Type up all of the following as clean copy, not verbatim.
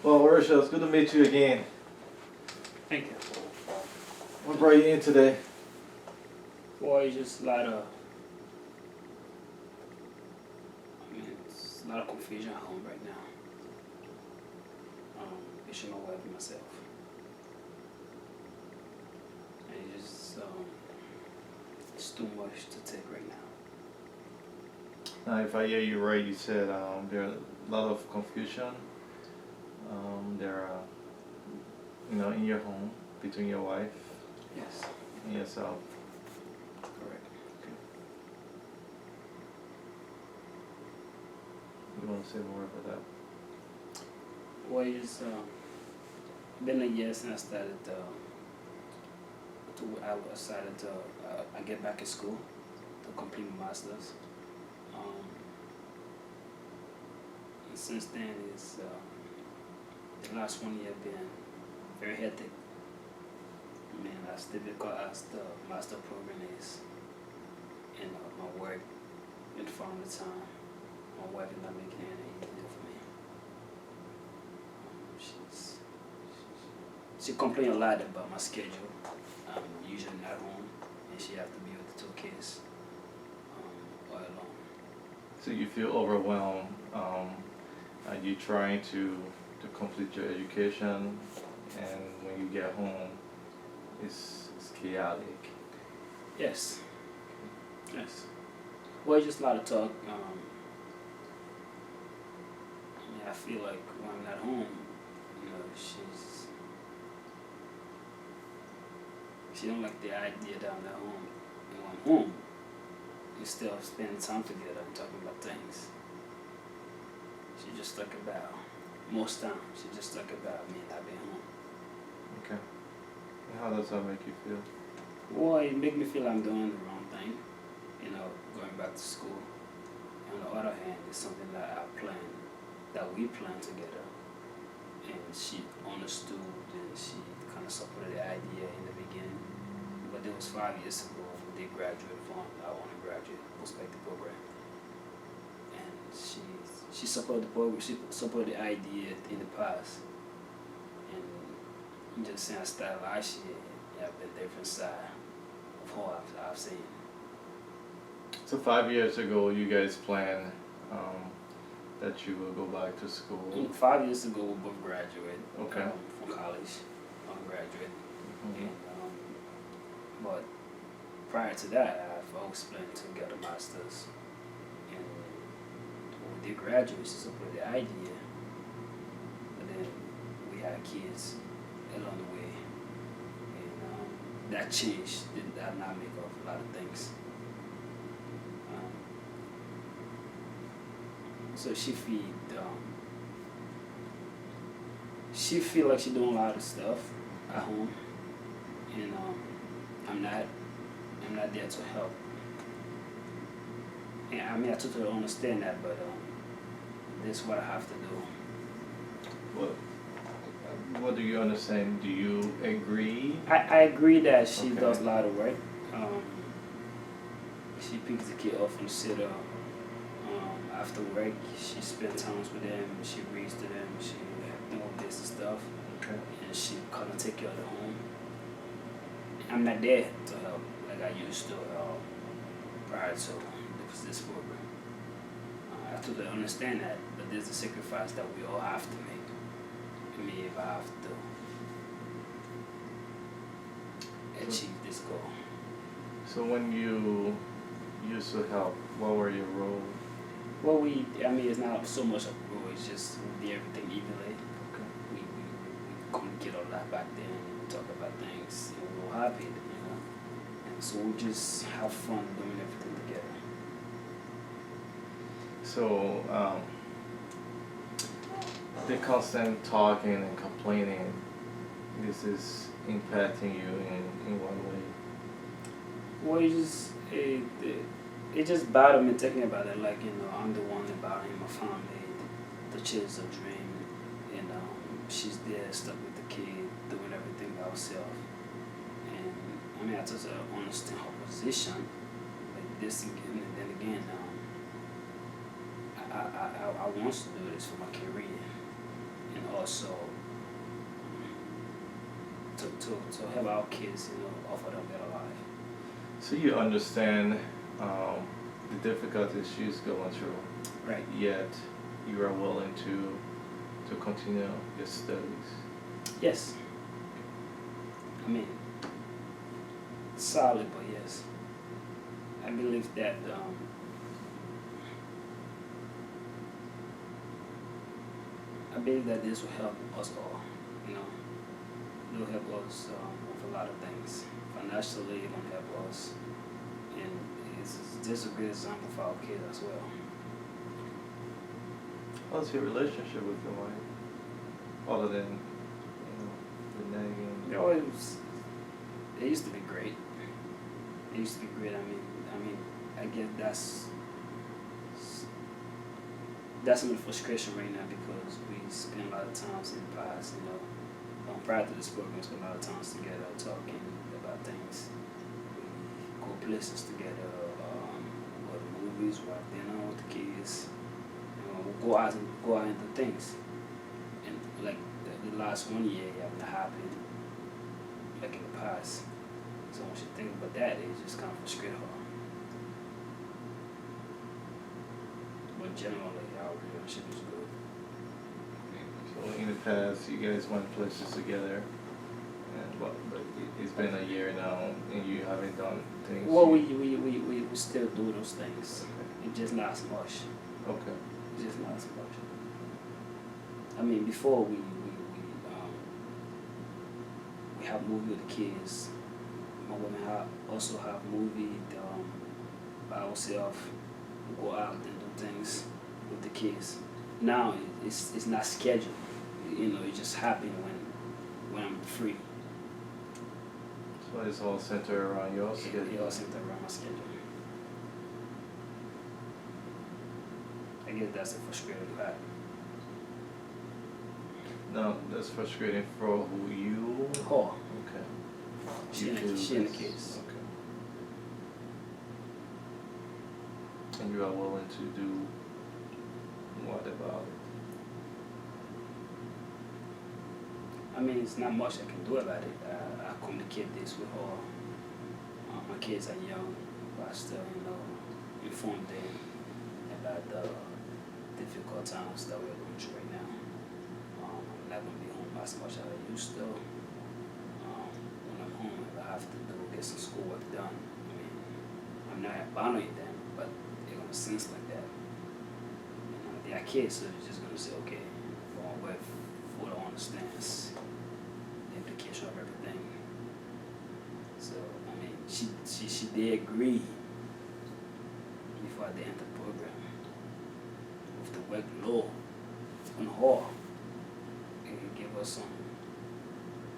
Well, Ursha, it's good to meet you again. Thank you. What brought you in today? Boy, it's just a lot of, it's a lot of confusion at home right now. Between my wife and myself. And it's too much to take right now. Now, if I hear you right, you said there are a lot of confusion. There are, in your home between your wife Yes, and yourself. correct. You want to say more about that? Well, it's been a year since I started I decided to I get back in school to complete my master's. And since then, the last 1 year been very hectic. That's because the master program is, my work in front of the time. My wife is not making anything easier for me. She complains a lot about my schedule. I'm usually not home, and she has to be with the two kids all alone. So you feel overwhelmed. Are you trying to complete your education, and when you get home, it's chaotic? Yes. Yes. Well, it's just a lot of talk. I feel like when I'm not home, she don't like the idea that I'm not home. And when I'm home, instead of spending time together and talking about things, she just talk about, most times, she just talk about me not being home. Okay. And how does that make you feel? Well, it make me feel I'm doing the wrong thing, going back to school. On the other hand, it's something that we planned together. And she understood and she kind of supported the idea in the beginning. But it was 5 years ago when they graduated from our undergraduate prospective program. And she supported the program, she supported the idea in the past. And just since I started last year, I've been different side of how I've seen. So 5 years ago, you guys planned that you will go back to school. 5 years ago, we both graduated Okay. from college, undergraduate. Mm-hmm. And, but prior to that, I've always planned to get a master's. And when we did graduate, she supported the idea. But then we had kids along the way. And that changed, did not make up a lot of things. So she feel like she's doing a lot of stuff at home, and I'm not there to help. And I totally understand that, but this is what I have to do. What do you understand? Do you agree? I agree that she Okay. does a lot of work. She picks the kid up from sitter. After work, she spends time with them. She reads to them. She do all this and stuff. Okay. And she kind of take care of the home. I'm not there to help like I used to prior to this program. I totally understand that, but there's a sacrifice that we all have to make. If I have to achieve this goal. So when you used to help, what were your roles? Well, it's not so much a rule, it's just we did everything evenly. Okay. We communicate a lot back then, and we talk about things, and we were happy, And so we just have fun doing everything together. So the constant talking and complaining, this is impacting you in one way. Well, it just bothered me thinking about it. Like, I'm the one about my family, the children's dream, she's there stuck with the kid, doing everything by herself. And I just understand her position, like this again, and then again, I want to do this for my career. also to help our kids, offer them a better life. So you understand the difficulties she's going through, Right. yet you are willing to continue your studies. Yes. I mean, solid, but yes. I believe that this will help us all. It will help us with a lot of things. Financially, it will help us, and it's just a great example for our kids as well. How's your relationship with your wife, other than the nagging? It used to be great. It used to be great. I guess that's a little frustration right now because we spend a lot of times in the past, prior to this program, we spend a lot of times together talking about things. We go places together, go to movies, we have dinner with the kids. We go out and do things. And like the last 1 year, it haven't happened like in the past. So when she think about that, it just kind of frustrates her. But generally, our relationship is good. So in the past, you guys went places together, but it's been a year now, and you haven't done things. Well, we still do those things. Okay. It just not as much. Okay. It's just not as much. I mean, before we have movie with the kids. My woman also have movie by ourselves. We go out and do things with the kids. Now it's not scheduled. It just happens when I'm free. So it's all centered around your schedule. It all centered around my schedule. I guess that's a frustrating part. No, that's frustrating for who you. Oh, Okay. she You in feel the this- kids. Okay. And you are willing to do what about it? I mean, it's not much I can do about it. I communicate this with her. My kids are young, but I still, inform them about the difficult times that we're going through right now. I'm not going to be home as much as I used to. When I'm home, if I have to get some schoolwork done, I'm not abandoning them, but they're going to sense like that. They are kids, so they're just going to say, okay, my wife fully understands the implication of everything. So, she did agree before they entered the program with the workload on her. It gave us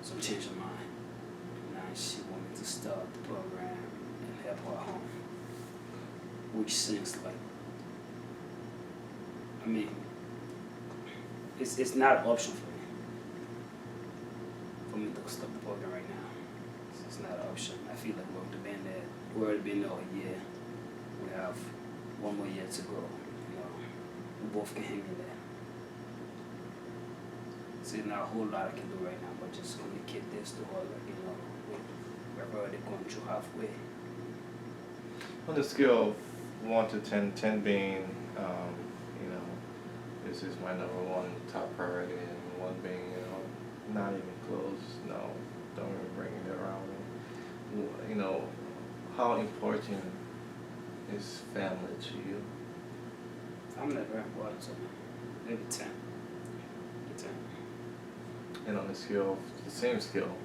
some change of mind. Now she wanted to start the program and help her home, which seems like, it's not an option for me to stop the program right now. It's not an option. I feel like we've already been there a year. We have 1 more year to go. We both can hang in there. So there's not a whole lot I can do right now, but just communicate this to her, we're already going through halfway. On the scale of 1 to 10, 10 being, this is my #1 top priority, and 1 being, not even close. No, don't even bring it around. How important is family to you? I'm not very important to me. Maybe 10. 10. And on the scale of the same scale,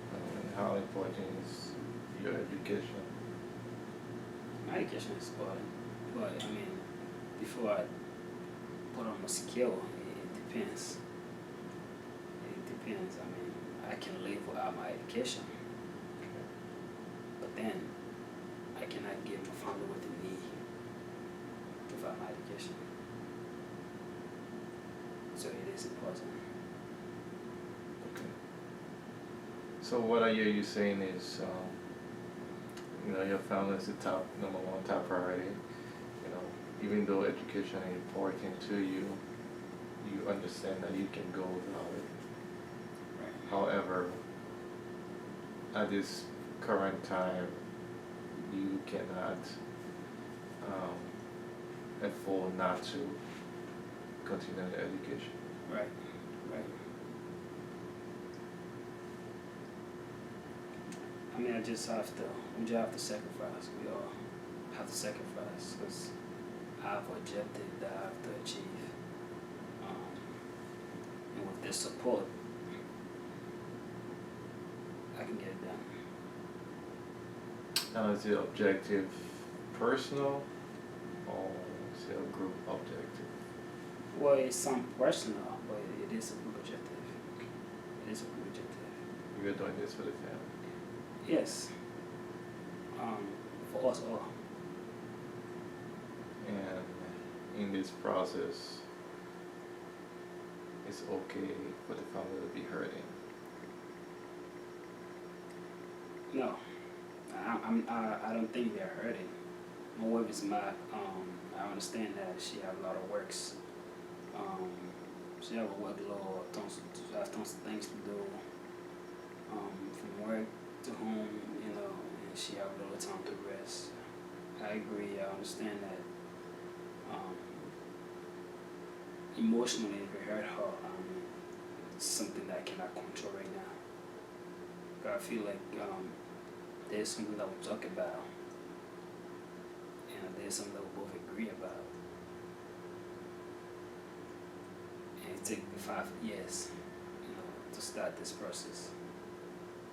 how important is your education? My education is important, but before I put on a skill, it depends. It depends. I can live without my education, but then I cannot give my family what they need without my education. So it is important. Okay. So what I hear you saying is, your family is the #1 top priority. Even though education is important to you, you understand that you can go without it. However, at this current time, you cannot afford not to continue the education. Right. Right. I mean, we just have to sacrifice. We all have to sacrifice because I have an objective that I have to achieve. And with this support, I can get it done. Now, is the objective personal or is it a group objective? Well, it's some personal, but it is a group objective. It is a group objective. You're doing this for the family. Yes. For us all. And in this process, it's okay for the family to be hurting. No, I don't think they're hurting. My wife is mad. I understand that she have a lot of works. She have a workload, tons of things to do. From work to home, you know, and she have a little time to rest. I agree. I understand that. Emotionally, it hurt her. It's something that I cannot control right now. But I feel like there's something that we talk about, and there's something that we both agree about. And it took me 5 years, you know, to start this process.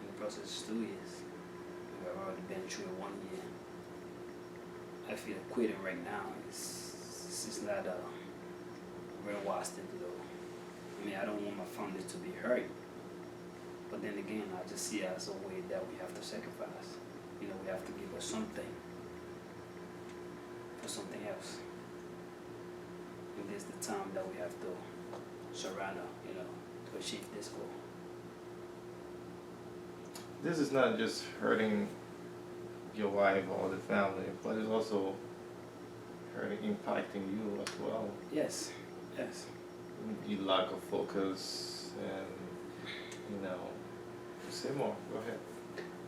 And the process is 2 years. We've already been through it 1 year. I feel quitting right now is not a very wise thing to do. I mean, I don't want my family to be hurt. But then again, I just see it as a way that we have to sacrifice. You know, we have to give us something for something else. And this is the time that we have to surrender, you know, to achieve this goal. This is not just hurting your wife or the family, but it's also hurting, impacting you as well. Yes, yes. You lack of focus and, you know, say more, go ahead.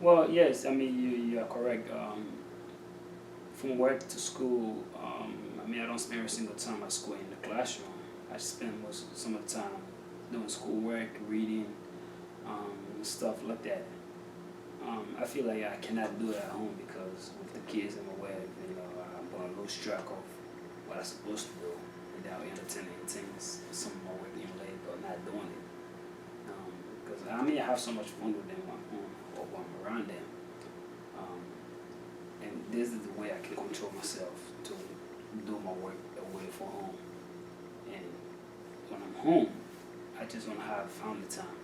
Well, yes, I mean, you are correct. From work to school, I mean, I don't spend every single time at school in the classroom. I spend some of the time doing schoolwork, reading, stuff like that. I feel like I cannot do it at home because with the kids in my way, you know, I'm going to lose track of what I'm supposed to do without entertaining things. Some of my work being late or not doing it. Because I mean, I have so much fun with them when I'm home or when I'm around them. And this is the way I can control myself to do my work away from home. And when I'm home, I just want to have family time.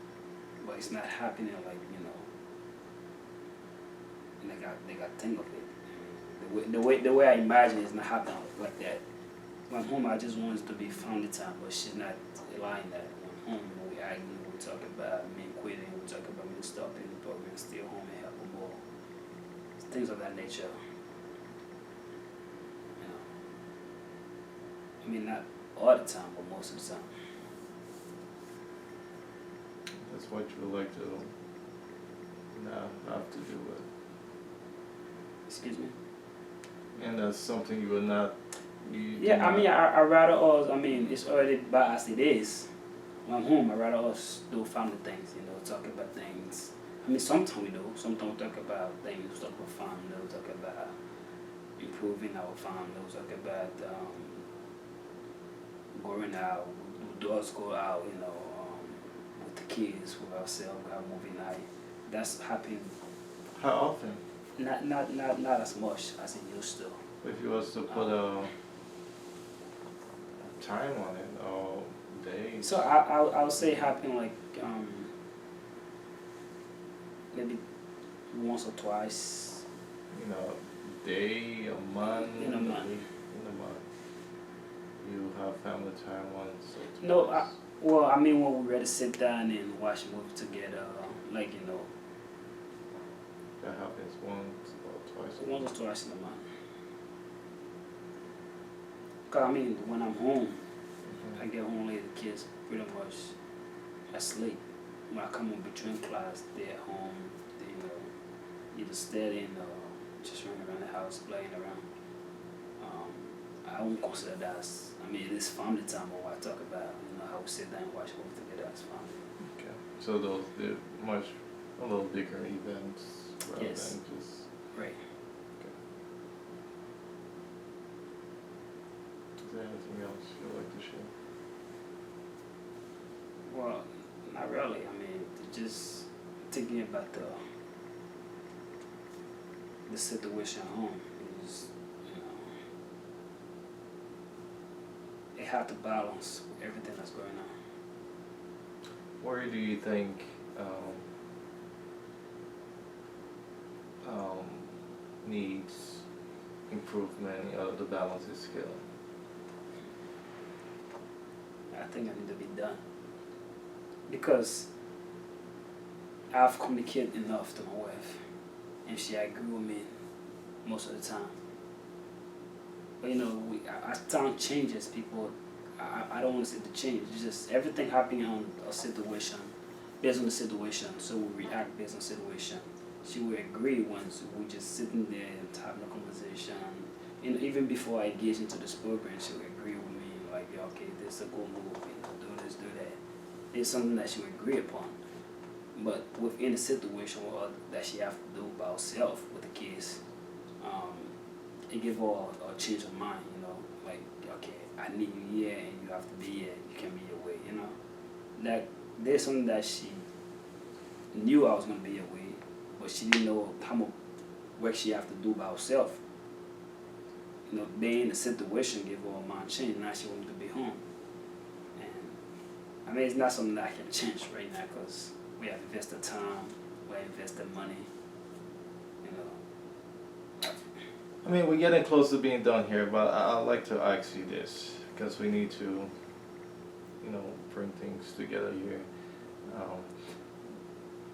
But it's not happening like, you know, they got think of it. The way I imagine it's not happening like that. When I'm home, I just want it to be family time, but she's not allowing that. When I'm home, we argue, we talk about me quitting, we talk about me stopping, but we're still home and help them more. Things of that nature. You know. I mean, not all the time, but most of the time. That's what you would like to not have to do with. Excuse me? And that's something you would not. Yeah, I mean, I rather us. I mean, it's already bad as it is. When I'm home, I rather us do family things. You know, talk about things. I mean, sometimes we do. Sometimes we talk about things. We talk about family. We talk about improving our family. We talk about going out. Do us go out. You know, with the kids, with ourselves. We have movie night. That's happening. How often? Not as much as it used to. If you was to put a time on it or days. So I would say happen like maybe once or twice. You know, day, a month. In a month. In a month. You have family time once or twice. No, well, I mean when we ready to sit down and watch a movie together, like you know. That happens once or twice. Once or twice in a month. Cause I mean when I'm home, I get home late. The kids pretty much asleep. when I come in between class, they're at home, they, either studying or just running around the house, playing around. I won't consider that as, I mean, it is family time when I talk about, how we sit down and watch movies together as family. Okay. So they're a little bigger events rather Yes. than just. Right. Is there anything else you'd like to share? Well, not really. I mean, just thinking about the situation at home is, it had to balance everything that's going on. Where do you think needs improvement of the balancing skill? I think I need to be done because I've communicated enough to my wife, and she agreed with me most of the time. But as time changes, people, I don't want to say the change. It's just everything happening on a situation, based on the situation. So we react based on the situation. She will agree once we just sitting there and having a conversation. Even before I engage into this program, she will agree with me like, yeah, okay, this is a good move. Do this, do that. It's something that she will agree upon. But within a situation that she have to do by herself with the kids, it give her a change of mind, like, okay, I need you here and you have to be here, you can't be away, That there's something that she knew I was gonna be away, but she didn't know how much work she have to do by herself. Being in the situation gave her a mind change. Now she wanted to be home, and I mean it's not something that I can change right now because we have invested time, we have invested money, I mean, we're getting close to being done here, but I'd like to ask you this because we need to, bring things together here.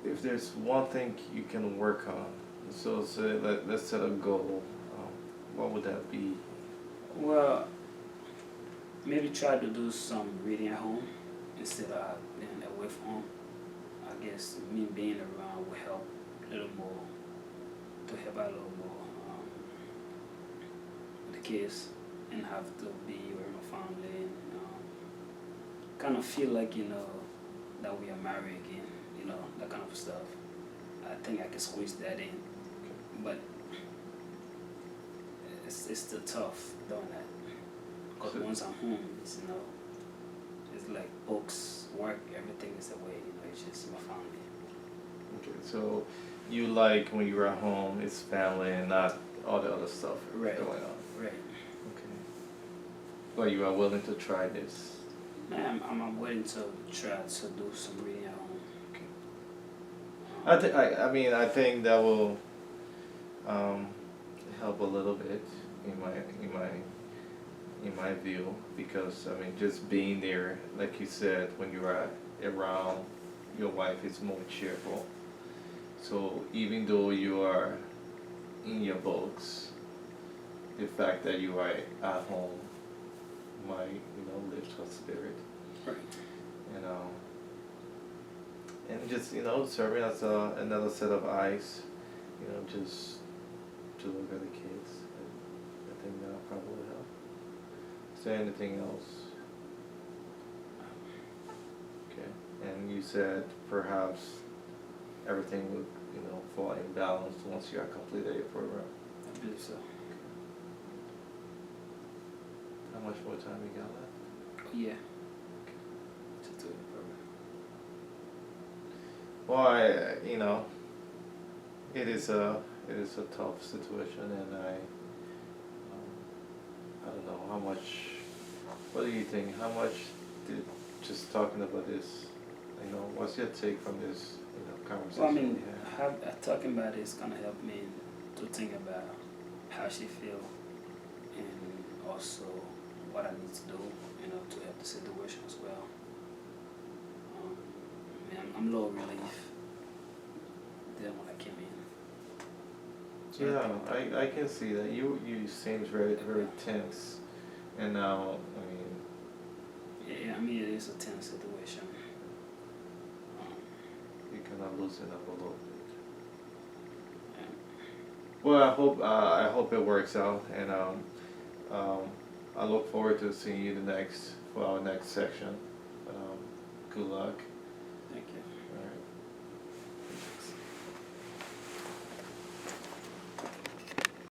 If there's one thing you can work on, so say let's set a goal. What would that be? Well, maybe try to do some reading at home instead of being away from home. I guess me being around will help a little more, to help out a little more with the kids and have to be with my family and kind of feel like, that we are married again, that kind of stuff. I think I can squeeze that in, but it's still tough doing that. Because once I'm home, it's like books, work, everything is away. It's just my family. Okay, so you like when you're at home, it's family and not all the other stuff Right. going on. Right. Okay. But you are willing to try this. I'm willing to try to do some reading at home. Okay. I think that will help a little bit in my view, because just being there, like you said, when you are around your wife, is more cheerful. So even though you are in your books, the fact that you are at home might lift her spirit. Right. And just serving as another set of eyes, just to look at the kids. I think that'll probably help. Is there anything else? Okay. And you said perhaps everything would fall in balance once you are completed your program. I believe so. How much more time you got left? Yeah. To do the program. Well, it is a tough situation, and I don't know how much. What do you think? How much did just talking about this? What's your take from this conversation? Well, we had? talking about it is gonna help me to think about how she feel, and also what I need to do, to help the situation as well. I'm a little relief than when I came in. So Yeah, I can see that. You seems very tense, and now Yeah, it is a tense situation. loosen up a little bit. And Well, I hope it works out, and I look forward to seeing you for our next section. Good luck. thank you. All right.